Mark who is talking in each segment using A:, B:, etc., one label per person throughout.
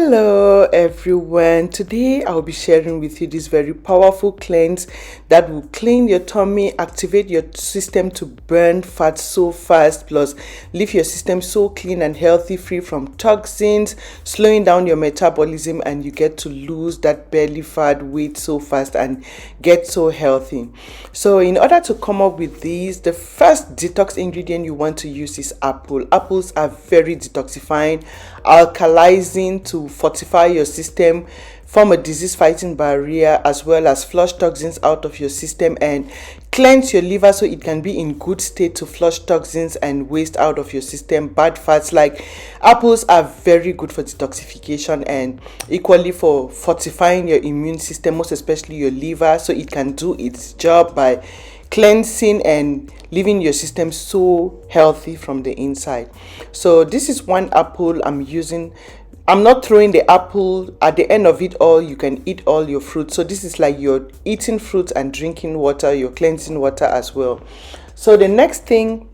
A: Hello everyone. Today I'll be sharing with you this very powerful cleanse that will clean your tummy, activate your system to burn fat so fast, plus leave your system so clean and healthy, free from toxins, slowing down your metabolism, and you get to lose that belly fat weight so fast and get so healthy. So in order to come up with these, the first detox ingredient you want to use is apple. Apples are very detoxifying, alkalizing to fortify your system, form a disease fighting barrier, as well as flush toxins out of your system and cleanse your liver so it can be in good state to flush toxins and waste out of your system. Bad fats, like apples, are very good for detoxification and equally for fortifying your immune system, most especially your liver, so it can do its job by cleansing and leaving your system so healthy from the inside. So this is one apple I'm using. I'm not throwing the apple. At the end of it all, you can eat all your fruit. So this is like you're eating fruit and drinking water, you're cleansing water as well. So the next thing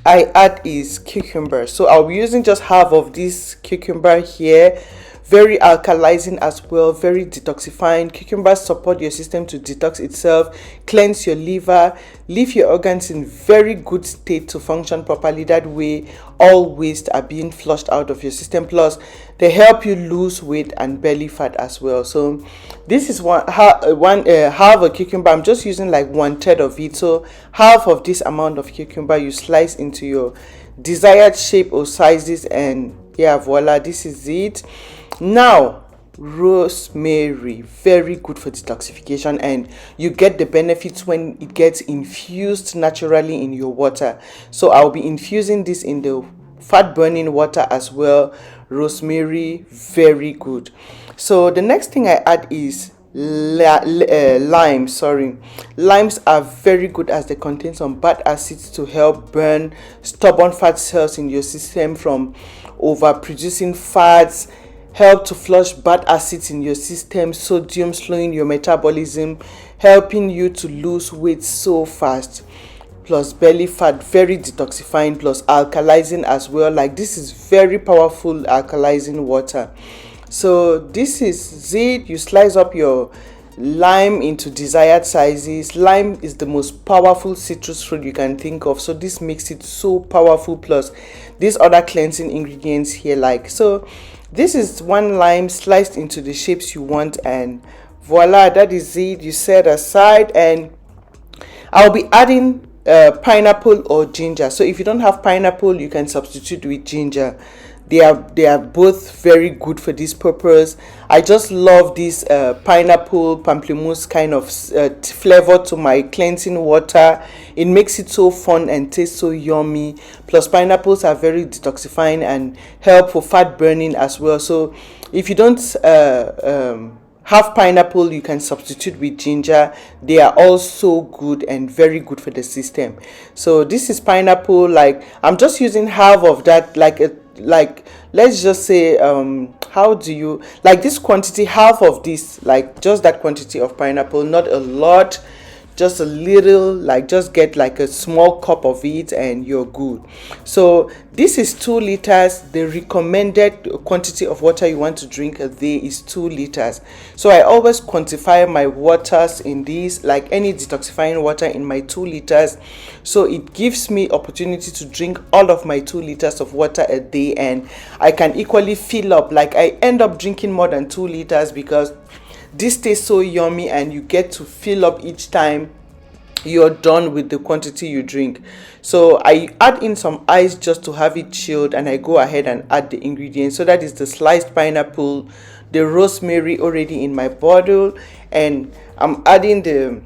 A: I add is cucumber. So I'll be using just half of this cucumber here. Very alkalizing as well, very detoxifying. Cucumbers support your system to detox itself, cleanse your liver, leave your organs in very good state to function properly. That way all waste are being flushed out of your system, plus they help you lose weight and belly fat as well. So this is half a cucumber. I'm just using like 1/3 of it. So half of this amount of cucumber you slice into your desired shape or sizes, and yeah, voila, this is it. Now, rosemary, very good for detoxification, and you get the benefits when it gets infused naturally in your water. So I'll be infusing this in the fat burning water as well. Rosemary, very good. So the next thing I add is lime. Limes are very good as they contain some bad acids to help burn stubborn fat cells in your system from overproducing fats, help to flush bad acids in your system, sodium, slowing your metabolism, helping you to lose weight so fast, plus belly fat, very detoxifying, plus alkalizing as well. Like, this is very powerful alkalizing water. So this is it. You slice up your lime into desired sizes. Lime is the most powerful citrus fruit you can think of, so this makes it so powerful, plus these other cleansing ingredients here. Like, so this is one lime sliced into the shapes you want, and voila, that is it. You set aside, and I'll be adding pineapple or ginger. So if you don't have pineapple, you can substitute with ginger. They are both very good for this purpose. I just love this pineapple pamplemousse kind of flavor to my cleansing water. It makes it so fun and tastes so yummy. Plus pineapples are very detoxifying and help for fat burning as well. So if you don't have pineapple, you can substitute with ginger. They are also good and very good for the system. So this is pineapple. Like, I'm just using half of that, like let's just say how do you like this quantity, half of this, like just that quantity of pineapple, not a lot, just a little, like just get like a small cup of it and you're good. So this is 2 liters. The recommended quantity of water you want to drink a day is 2 liters. So I always quantify my waters in this, like any detoxifying water, in my 2 liters. So it gives me opportunity to drink all of my 2 liters of water a day, and I can equally fill up. Like, I end up drinking more than 2 liters because this tastes so yummy, and you get to fill up each time you're done with the quantity you drink. So I add in some ice just to have it chilled, and I go ahead and add the ingredients. So that is the sliced pineapple, the rosemary already in my bottle, and I'm adding the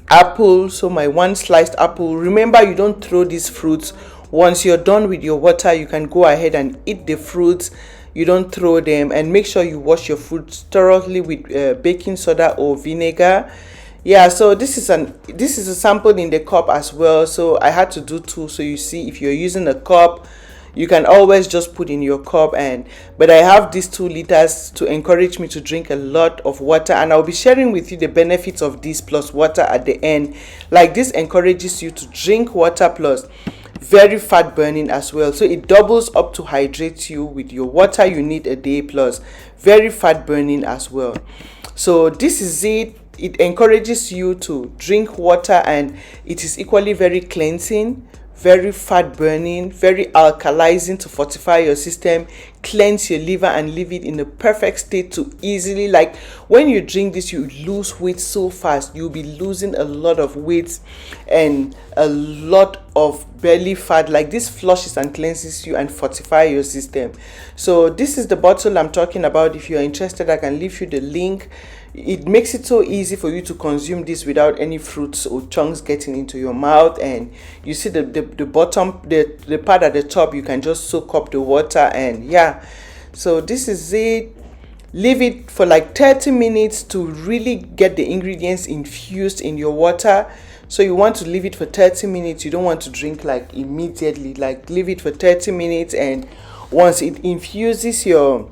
A: apple. So my 1 sliced apple. Remember, you don't throw these fruits. Once you're done with your water, you can go ahead and eat the fruits. You don't throw them, and make sure you wash your fruits thoroughly with baking soda or vinegar. Yeah, so this is a sample in the cup as well. So I had to do 2. So you see, if you're using a cup, you can always just put in your cup, but I have these 2 liters to encourage me to drink a lot of water, and I'll be sharing with you the benefits of this plus water at the end. Like, this encourages you to drink water, plus very fat burning as well. So it doubles up to hydrate you with your water you need a day, plus very fat burning as well. So this is it. It encourages you to drink water, and it is equally very cleansing, very fat burning, very alkalizing to fortify your system, cleanse your liver, and leave it in a perfect state to easily, like when you drink this, you lose weight so fast. You'll be losing a lot of weight and a lot of belly fat. Like this flushes and cleanses you and fortify your system. So this is the bottle I'm talking about. If you're interested, I can leave you the link. It makes it so easy for you to consume this without any fruits or chunks getting into your mouth. And you see the bottom, the part at the top, you can just soak up the water. And yeah, so this is it. Leave it for like 30 minutes to really get the ingredients infused in your water. So you want to leave it for 30 minutes. You don't want to drink like immediately. Like leave it for 30 minutes, and once it infuses your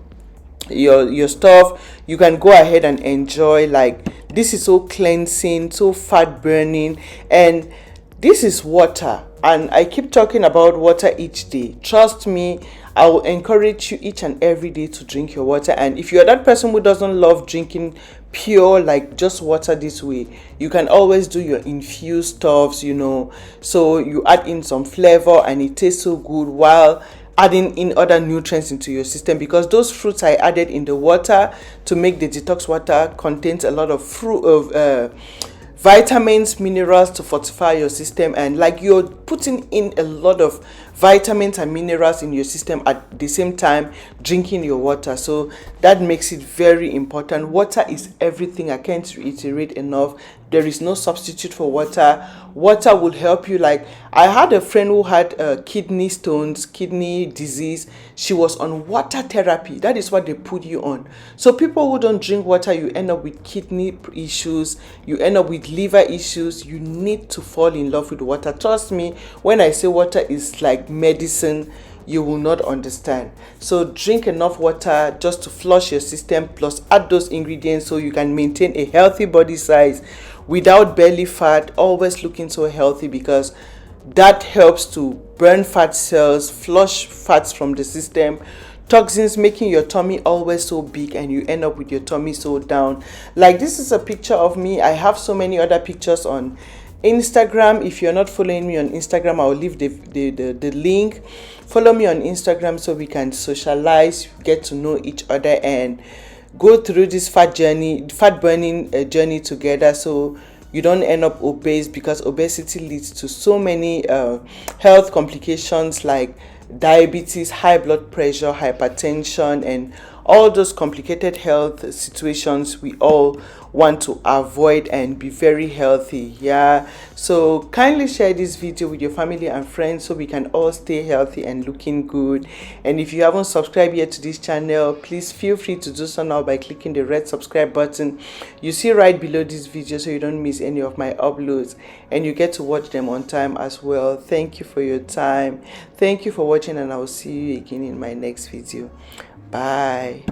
A: stuff, you can go ahead and enjoy. Like this is so cleansing, so fat burning, and this is water. And I keep talking about water each day. Trust me, I will encourage you each and every day to drink your water. And if you're that person who doesn't love drinking pure, like just water this way, you can always do your infused stuffs, so you add in some flavor and it tastes so good, while adding in other nutrients into your system, because those fruits I added in the water to make the detox water contains a lot of vitamins, minerals to fortify your system. And like you're putting in a lot of vitamins and minerals in your system at the same time drinking your water. So that makes it very important. Water is everything. I can't reiterate enough. There is no substitute for water. Water will help you. Like I had a friend who had kidney stones, kidney disease. She was on water therapy. That is what they put you on. So people who don't drink water, you end up with kidney issues, you end up with liver issues. You need to fall in love with water. Trust me, when I say water is like medicine, you will not understand. So drink enough water just to flush your system, plus add those ingredients so you can maintain a healthy body size without belly fat, always looking so healthy, because that helps to burn fat cells, flush fats from the system, toxins, making your tummy always so big, and you end up with your tummy so down. Like this is a picture of me. I have so many other pictures on Instagram. If you're not following me on Instagram, I'll leave the link. Follow me on Instagram so we can socialize, get to know each other, and go through this fat burning journey together, so you don't end up obese, because obesity leads to so many health complications like diabetes, high blood pressure, hypertension, and all those complicated health situations we all want to avoid and be very healthy. Yeah, so kindly share this video with your family and friends so we can all stay healthy and looking good. And if you haven't subscribed yet to this channel, please feel free to do so now by clicking the red subscribe button you see right below this video, so you don't miss any of my uploads and you get to watch them on time as well. Thank you for your time. Thank you for watching, and I will see you again in my next video. Bye.